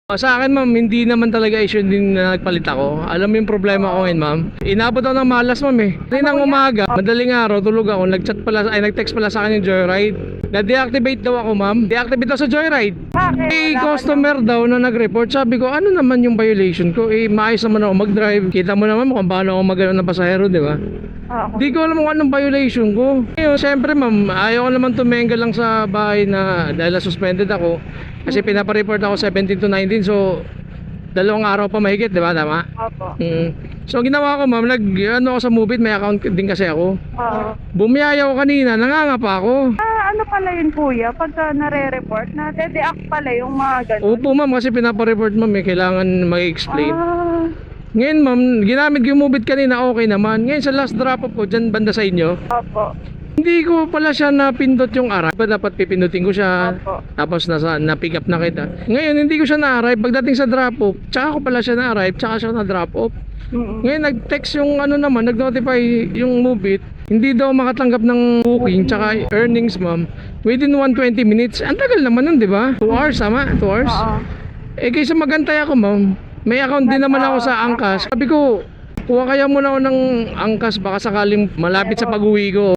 Sa akin ma'am, hindi naman talaga issue din na nagpalit ako. Alam mo yung problema ko ngayon ma'am. Inabot ako ng malas ma'am eh. Kaninang umaga, madaling araw, tulog ako, nag-text pala sa akin yung Joyride. Na-deactivate daw ako ma'am. Deactivate daw sa Joyride. Bakit? Eh, customer daw na nag-report. Sabi ko, ano naman yung violation ko? Eh, maayos naman ako mag-drive. Kita mo naman kung paano ako mag-ano ng pasahero, di ba? Di ko alam kung anong violation ko. Ngayon, syempre ma'am, ayaw ko naman tumenga lang sa bahay na dahil suspended ako. Kasi pinapareport ako 17 to 19, so 2 araw pa mahigit, di ba? Tama? Opo. So ginawa ko ma'am, ano ako sa Moveit, may account din kasi ako. Oo. Bumiyaya ko kanina, nangangapa ako. Ano pala yun kuya? Pagka nare-report, na-deact pala yung mga ganun? Opo ma'am, kasi pinapareport ma'am, kailangan mag-explain. Ah, Ngayon ma'am, ginamit ko yung Moveit kanina, okay naman. Ngayon sa last drop off ko, dyan banda sa inyo, opo. hindi ko pala siya napindot yung arrive. Dapat pipindutin ko siya. Opo. Tapos na-pick up na kita. Ngayon hindi ko siya na-arrive. Pagdating sa drop off, tsaka ko pala siya na-arrive, tsaka siya na-drop off. Ngayon nag-text yung ano naman, nag-notify yung Moveit. Hindi daw makatanggap ng booking tsaka earnings ma'am within 120 minutes. Ang tagal naman nun, di ba? 2 hours, tama? 2 hours? Oo. Eh kaysa magantay ako ma'am, may account din naman ako sa Angkas. Sabi ko, kuha kaya muna ako ng Angkas, baka sakaling malapit sa pag-uwi ko.